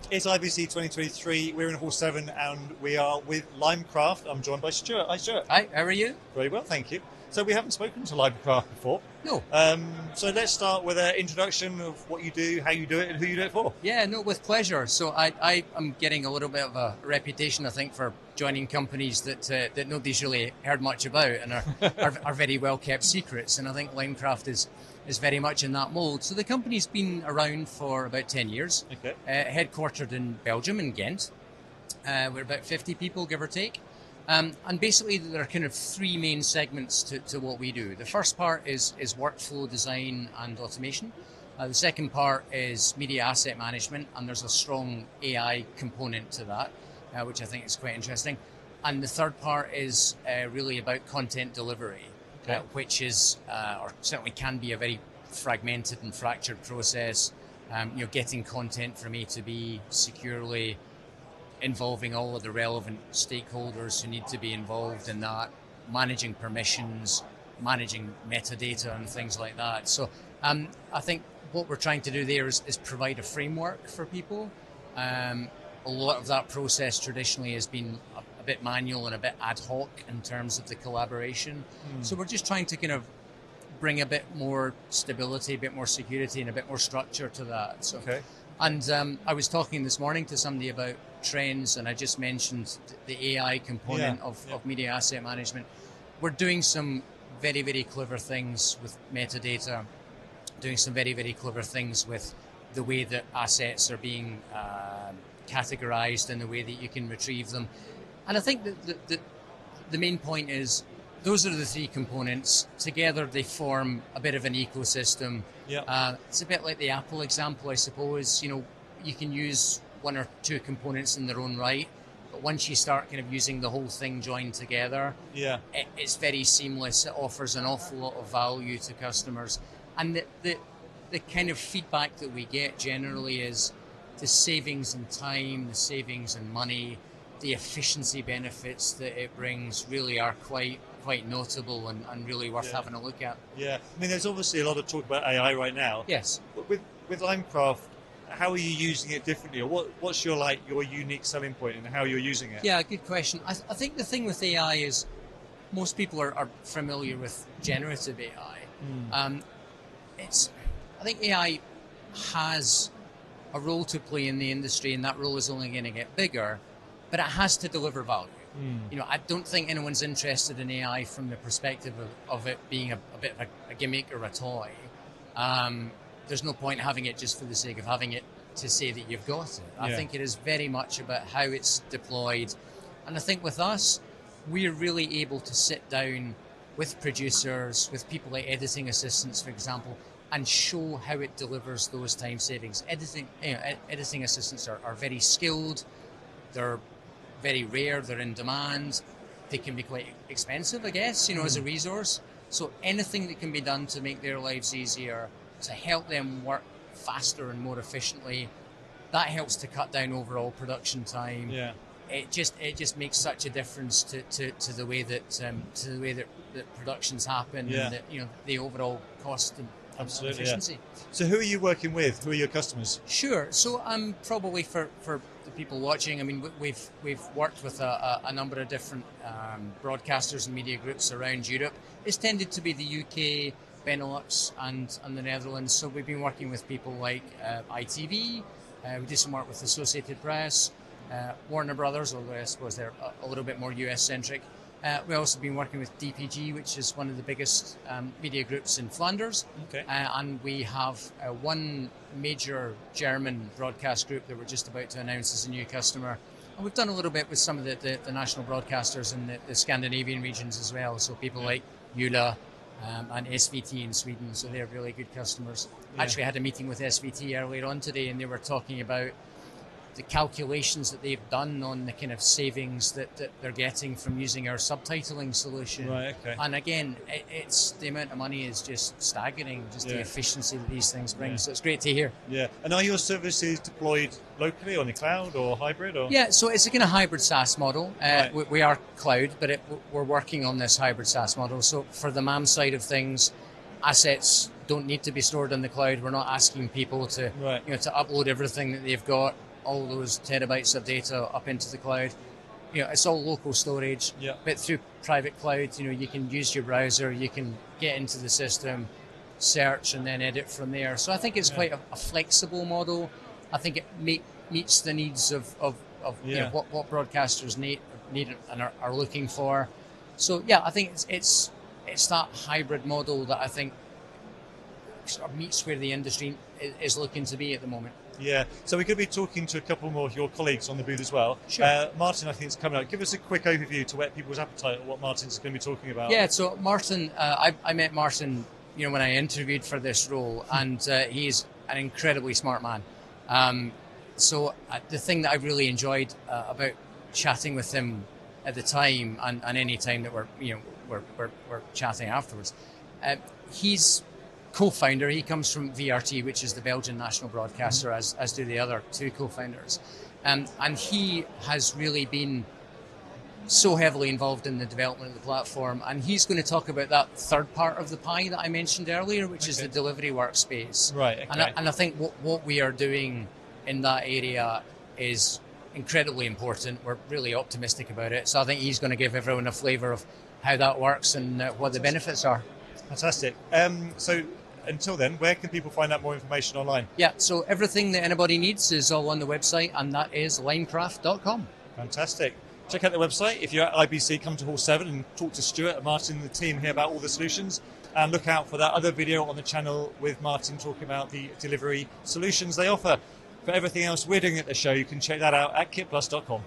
It's IBC 2023. We're in Hall 7 and we are with Limecraft. I'm joined by Stuart. Hi, Stuart. Hi, how are you? Very well, thank you. So we haven't spoken to Limecraft before. No. So let's start with an introduction of what you do, how you do it, and who you do it for. Yeah, no, with pleasure. So I am getting a little bit of a reputation, I think, for joining companies that nobody's really heard much about and are very well kept secrets. And I think Limecraft is very much in that mold. So the company's been around for about 10 years, Okay. Headquartered in Belgium, in Ghent. We're about 50 people, give or take. And basically, there are kind of three main segments to what we do. The first part is workflow design and automation. The second part is media asset management, and there's a strong AI component to that, which I think is quite interesting. And the third part is really about content delivery, Okay. which is, or certainly can be, a very fragmented and fractured process. Getting content from A to B securely, involving all of the relevant stakeholders who need to be involved in that, managing permissions, managing metadata and things like that. So I think what we're trying to do there is provide a framework for people. A lot of that process traditionally has been a bit manual and a bit ad hoc in terms of the collaboration. So we're just trying to kind of bring a bit more stability, a bit more security, and a bit more structure to that. So, Okay. And I was talking this morning to somebody about trends, and I just mentioned the AI component of media asset management. We're doing some very, very clever things with metadata, doing some very, very clever things with the way that assets are being categorized and the way that you can retrieve them. And I think that the main point is those are the three components. Together they form a bit of an ecosystem. Yeah. It's a bit like the Apple example, I suppose. You can use one or two components in their own right, but once you start kind of using the whole thing joined together, Yeah. it's very seamless. It offers an awful lot of value to customers. And the kind of feedback that we get generally is the savings in time, the savings in money, the efficiency benefits that it brings really are quite notable and really worth having a look at. Yeah. I mean, there's obviously a lot of talk about AI right now. Yes. But with Limecraft, how are you using it differently, or what's your unique selling point and how you're using it? Yeah, good question. I think the thing with AI is most people are familiar with generative AI. I think AI has a role to play in the industry, and that role is only going to get bigger, but it has to deliver value. I don't think anyone's interested in AI from the perspective of it being a bit of a gimmick or a toy. There's no point having it just for the sake of having it to say that you've got it. I think it is very much about how it's deployed. And I think with us, we're really able to sit down with producers, with people like editing assistants, for example, and show how it delivers those time savings. Editing assistants are very skilled. They're very rare. They're in demand. They can be quite expensive, I guess, as a resource. So anything that can be done to make their lives easier, to help them work faster and more efficiently, that helps to cut down overall production time. Yeah. It just makes such a difference to the way that productions happen, and the overall cost and Absolutely, efficiency. yeah. So who are you working with? Who are your customers? Sure. So probably for the people watching, I mean, we've worked with a number of different broadcasters and media groups around Europe. It's tended to be the UK, Benelux, and the Netherlands. So we've been working with people like ITV. We do some work with Associated Press, Warner Brothers, although I suppose they're a little bit more US centric. We've also been working with DPG, which is one of the biggest media groups in Flanders. Okay. And we have one major German broadcast group that we're just about to announce as a new customer. And we've done a little bit with some of the national broadcasters in the Scandinavian regions as well. So people like Eula and SVT in Sweden. So they're really good customers. Yeah. Actually, I had a meeting with SVT earlier on today, and they were talking about the calculations that they've done on the kind of savings that they're getting from using our subtitling solution. Right, okay. And again, it's the amount of money is just staggering, just the efficiency that these things bring. So it's great to hear. Yeah. And are your services deployed locally on the cloud or hybrid? Or? Yeah, so it's a kind of hybrid SaaS model. Right. We are cloud, but we're working on this hybrid SaaS model. So for the MAM side of things, assets don't need to be stored in the cloud. We're not asking people to, Right. to upload everything that they've got all those terabytes of data up into the cloud. It's all local storage, but through private cloud, you can use your browser, you can get into the system, search, and then edit from there. So I think it's quite a flexible model. I think it meets the needs of what broadcasters need and are looking for. So I think it's that hybrid model that I think sort of meets where the industry is looking to be at the moment. Yeah, so we're going to be talking to a couple more of your colleagues on the booth as well. Sure. Martin, I think, is coming up. Give us a quick overview to whet people's appetite of what Martin's going to be talking about. Yeah, so Martin, I met Martin, when I interviewed for this role, and he's an incredibly smart man. So the thing that I really enjoyed about chatting with him at the time, and any time that we're chatting afterwards, he's co-founder. He comes from VRT, which is the Belgian national broadcaster, as do the other two co-founders. And he has really been so heavily involved in the development of the platform. And he's going to talk about that third part of the pie that I mentioned earlier, which is the delivery workspace. Right. Okay. And I think what we are doing in that area is incredibly important. We're really optimistic about it. So I think he's going to give everyone a flavour of how that works and what the benefits are. Fantastic. So until then, where can people find out more information online? Yeah, so everything that anybody needs is all on the website, and that is limecraft.com. Fantastic. Check out the website. If you're at IBC, come to Hall 7 and talk to Stuart and Martin and the team here about all the solutions. And look out for that other video on the channel with Martin talking about the delivery solutions they offer. For everything else we're doing at the show, you can check that out at kitplus.com.